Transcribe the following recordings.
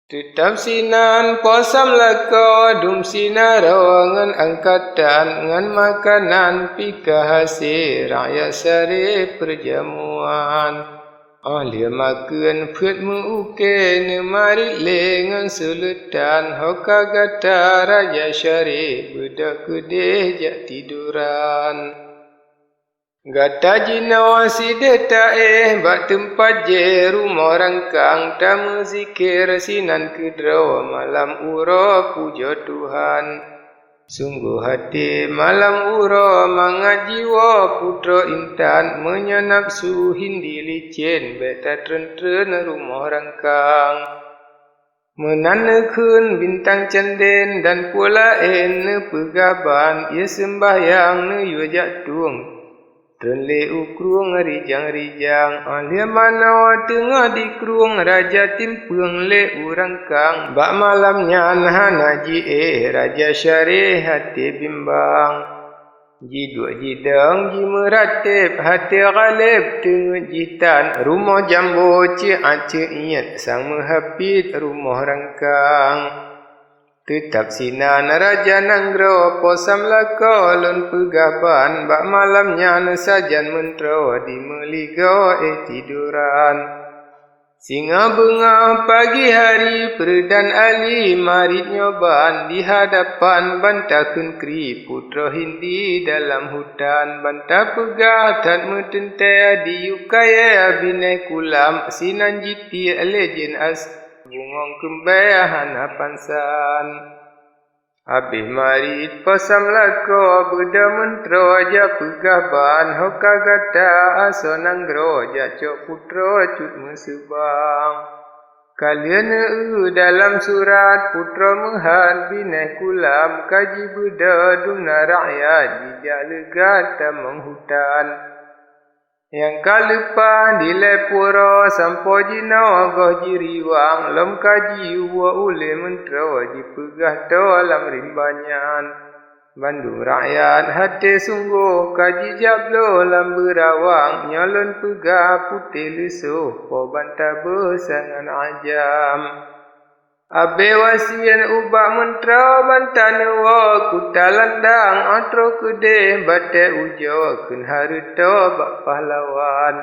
Tetap sinan posam lako dum sinaro ngan angkatan ngan makanan pika hasil rakyat sari perjamuan. Alia makan put muke ne mari lengan sulutan hoka gata raja syari budak kudeh jak tiduran. Gata jinawa si deta bak tempat je rumah rangkang tamu zikir sinan kedraw malam uro puja Tuhan. Sungguh hati malam uro mangajiwa putra intan menyanapsu hindi licin beta tren-tren rumah rangkang. Menanekun bintang cenden dan pula ne pegaban ia sembahyang ne yujak tung. Tenle ukruang rijang-rijang alia manawa tengah di kruang raja timpung le urang kang bak malamnya nah ji raja syarih hati bimbang ji dua jidang ji meratib hati ghalib tengah jitan rumah jambu ci aceh iat sang menghapit rumah rangkang. Tetap sinan raja nanggro posam lako lun pegaban bak malamnya sajan mentro di meligo tiduran. Singa bunga pagi hari perdan ali marit nyoban di hadapan bantakun kri putra hindi dalam hutan bantah pegah tan metente di yukaya binai kulam sinan jiti legend as bungong kembaya hanapan san. Habis marit pasam lako buda mentro aja pegaban hoka gata aso nanggro jacok putra cut mesubang. Kalian dalam surat putra menghan binai kulam kaji buda dumna rakyat bijak legata menghutan. Yang kalupa di lepura sampo jina goh jiriwang lom kaji wa ule mentro dipegah to alam rimbanyan. Bandung rakyat hati sungguh kaji jablo lam berawang nyalon pegah putih lusuh po bantah besangan ajam. Abe wasian ubah mentro bantanewa kutalandang atro kede bate ujo kun haruto bak pahlawan.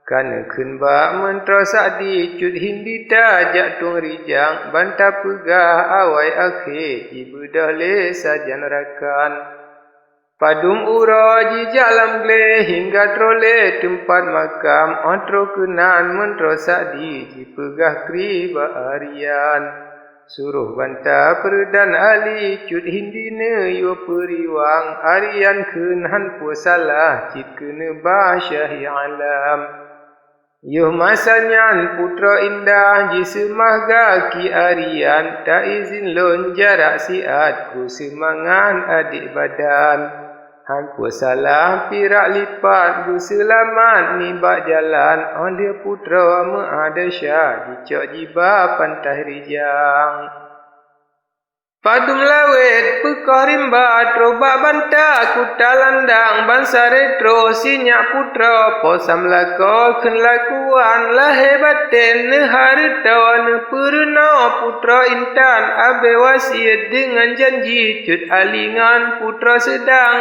Kana kun bak mentro sadi cut hindita jak tung rijang bantah pegah awai akhir jibudah le sajan rakan. Padum uro jijak lam gle hingga trole tempat makam antro kenan mentro sadi jipegah kri baharian. Suruh bantah perdan ali cut hindine yo periwang arian kenhan puasalah cit kena basyahi alam. Yuh masanyan putra indah jisemah ki arian tak izin lon jarak siat ku semangan adik badan. Hampu salah pirak lipat bu selamat ni bak jalan oleh putra meada syah dicok jiba pantai rijang. Padum lawet pekah rimba trobak bantah kutalandang bangsa retro sinyak putra posam lako ken lakuan lahir batin ne harta ne purna putra intan abe wasiat dengan janji cut alingan putra sedang.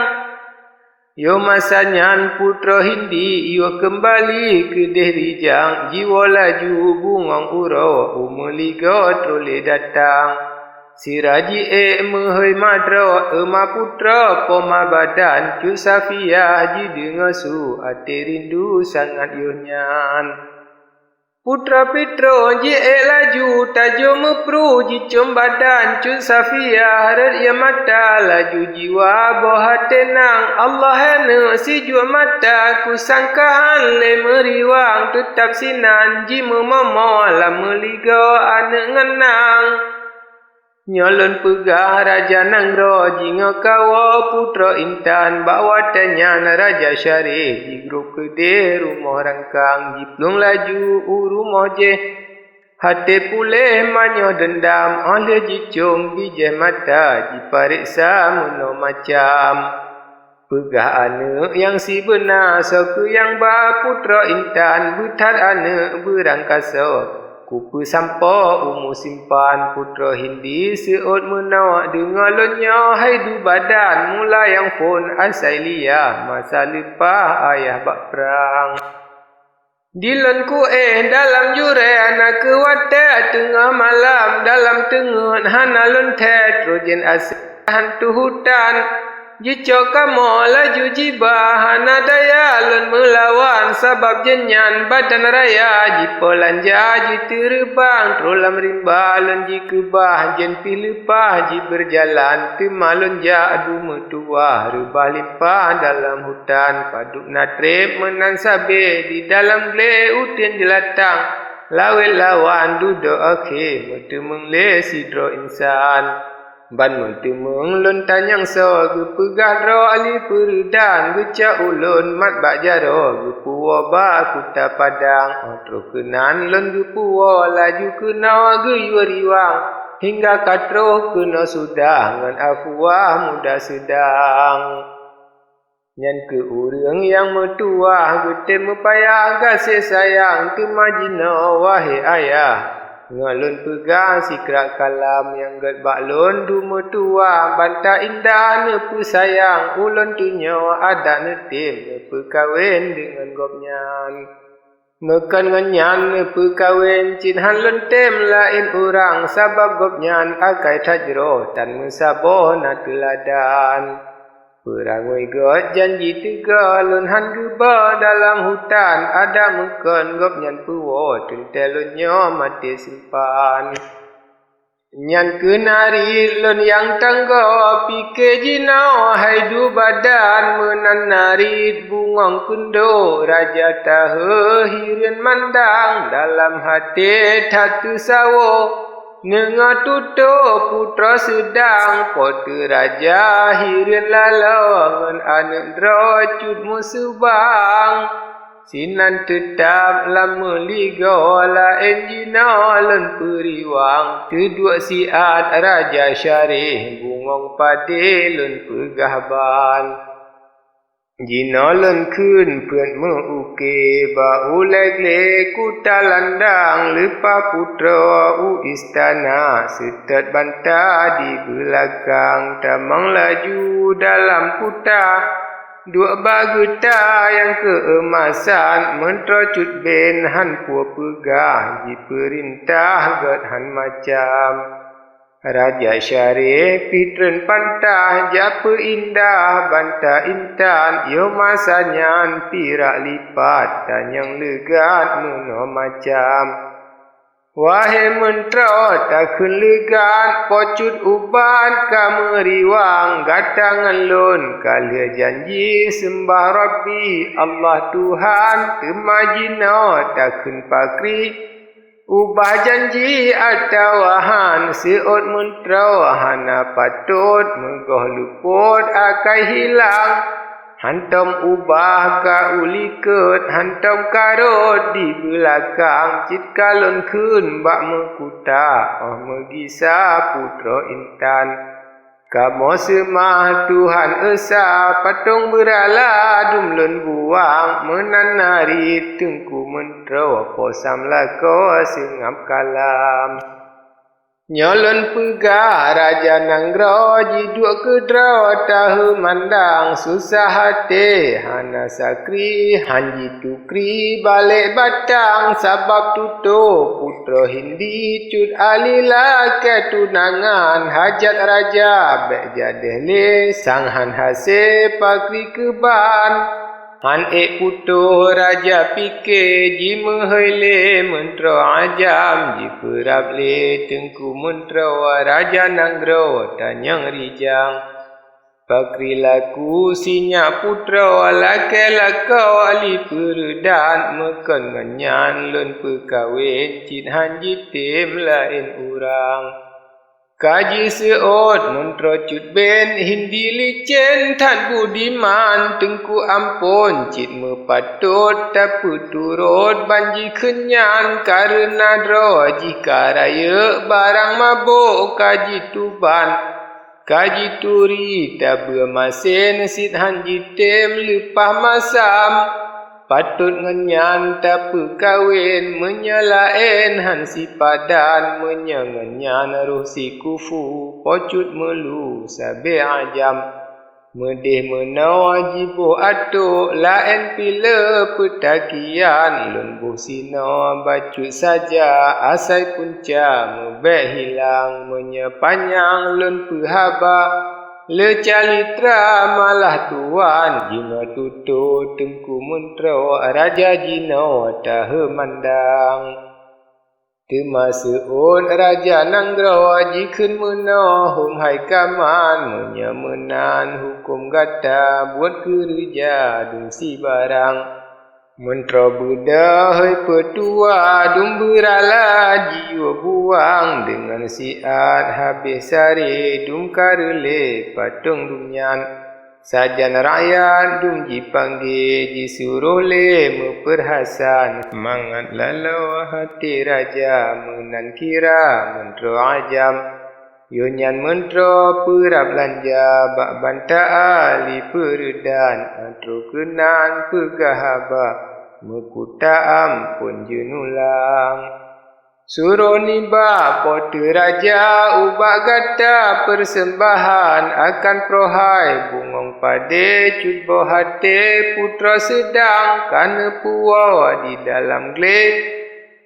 Yo masanyan putra hindi yo kembali ke deh rijang jiwa laju bungong uro umeliga trole datang. Si raji mehoi madra ema putra poma badan cu Safiyah ji dengasu ate rindu sangat yonyan. Putra Petro ji laju tajo mepru ji cum badan cu Safiyah red ya mata laju jiwa boha tenang Allah hana si jua mata ku sangkahan le meriwang tetap sinan ji memamo lam meliga ane ngenang. Nyalon pegah raja nanggro jinga kawa putra intan bawa tanya raja syarih di grup kede rumah rangkang jiplung laju rumah je hati pulih manyo dendam oleh jicung bijah mata dipariksa muno macam pegah anak yang si benar so ke yang ba putra intan butat anak berangkasa Kupu sampo umu simpan putra Hindi seot menawak dengar lonyo hai du badan mula yang phone asailia masa lepas ayah bak perang. Dilan ku dalam jure anak kewate tengah malam dalam tengut hana lontet trojen asal hantu hutan. Jika kamu laju jibah hana daya lon melawan sebab jenyan badan raya jipo lanja jiterbang trolam rimba lon jikebah jen pilipah ji berjalan temalon ja adu metua rebah limpah dalam hutan paduk natrep menan sabe di dalam gle utin jelatang lawet lawan duduk akhir bertemeng le sidro insan. Ban mentemeng lon tanyang so gepegah ro ali peredan gecak ulun mat bak jaro gepuwa ba kuta padang otro kenan lon gepuwa laju kena geyu riwang hingga katro kena sudah ngan afwah muda sedang. Nyan ke urang yang metua getem mepayah gasih sayang kemajina wahai ayah. Ngalun pegang sikrak kalam yang gat baklon du metua banta indah nepu sayang ulun tunyo ada netim nepu kawin dengan gopnyan. Mekan nganyan nepu kawin cin han lentem lain orang sabab gopnyan akai tajro dan mesabo na teladan. Perangoi got janji tiga lun han geba dalam hutan ada mekan gop nyan puwo tentelunyo mati simpan. Nyan kenari lun yang tangga pike jinau hai du badan menan narit bungong kundo raja tahe hirin mandang dalam hati tatu sawo. Nenga tuto putra sedang pote raja hirin lalongan anak drocud musubang sinan tetap lama liga lain jina lon periwang kedua siat raja syarih bungong pade lon pegah ban. Jina lon kun pun meuke ba ulegle kuta landang lepa putra u istana setat banta di belakang tamang laju dalam kuta dua baguta yang keemasan mentrocut ben han pua pegah di perintah gat han macam. Raja Syarif pitren pantah japa indah banta intan yo masanya pirak lipat tanyang legat meno macam. Wahai mentro takun legat pocut uban kameriwang gatangan lon kalia janji sembah Rabbi Allah Tuhan temajina takun pakri. Ubah janji atawahan seot mentro hana patut megoh luput akai hilang hantam ubah ka uliket hantam karut di belakang cit kalon kun bak mekuta megisa putra intan. Kamu semah Tuhan esa patung berala dumlun buang menanari tengku mentro posam lako sengap kalam. Nyolon pegah raja nanggro jiduk kedra tahu mandang susah hati hana sakri hanji tukri balik batang sabab tutup putra Hindi cut alila ketunangan hajat raja bek jadele sang han hase pakri keban. Han putu raja pike ji mehele mentro ajam ji perap le tengku mentro raja nanggro tanyang rijang. Pakri laku sinya putra lake lakau ali peredan mekan nganyan lun pekawin cin han jitim lain urang. Kaji seot mentro cut ben Hindi licin tan budiman tengku ampun cit mepatut tapi turut banji kenyan karena dro jika raya barang mabuk kaji tuban kaji turi tabe masin sit han jitim lepah masam patut ngenyan tapi kawin menyalain han si padan menyengenyan ruh si kufu pocut melu sabe ajam medih menawa jibo atuk lain pila petakian lun sino bacut saja asai punca mebek hilang menyepanyang lun pehaba le calitra malah tuan jino tutu tengku mentro raja jino tahe mandang Termasuk raja nanggro jikun meno hum hai kaman menyemenan hukum gata buat kerja dung si barang mentro buda hai petua dung berala jiwa buang dengan siat habis sari dung karele patung dunyan sajan rakyat dung dipanggil disuruh le memperhasan semangat lalau hati raja menan kira mentro ajam yonyan mentro perap lanja bak banta ali peredan antro kenan pegahaba mekuta ampun jenulang Suruh niba pote raja ubah gata persembahan akan prohai bungong pade cut bohate putra sedang kana puwa di dalam glek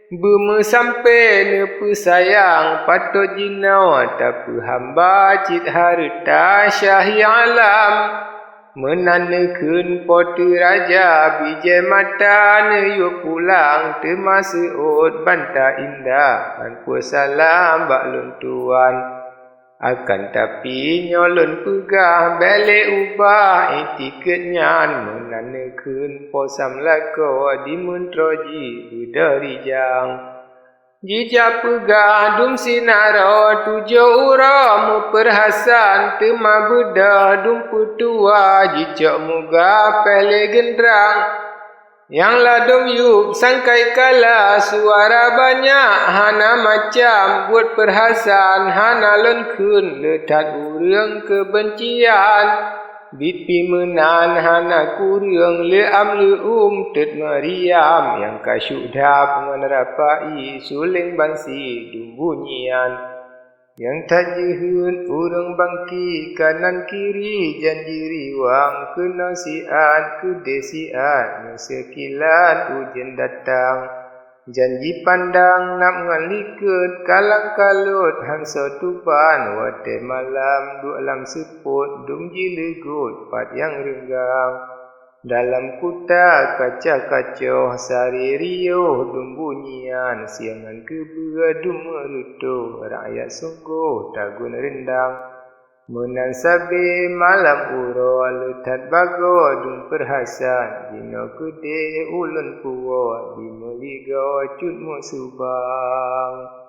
Buma sampai nepu sayang patut jinau tapi hamba cit harta syahi alam Menandakan pote raja bijai mata neyo pulang termasuk banta indah dan salam bak lun tuan akan tapi nyolon pegah balik ubah etiketnya menandakan posam lako di mentroji budari jang Jijak pegah dum sinaro tujuh ura mu perhasan tema bedah dum putua jijak muga pele gendrang yang ladum yub sangkai kala suara banyak hana macam buat perhasan hana lenkun letak urang kebencian Bipi menan hana kurang le tet Mariam yang kasyuk dap menerapai suling bansi dumbunyian yang tajihun urang bangki kanan kiri janji riwang kenasian kedesian sekilan ujian datang Janji pandang nak ngaliket kalang kalut hangsa tuban wate malam du alam seput dum jilegut pat yang renggang dalam kuta kaca-kaca sari riuh dum bunyian siangan kebua dum merutuh rakyat sungguh tagun rendang Menan sabi malam uro lutat bago dung perhasan Jino kude ulun puwa di meligo cut mu subang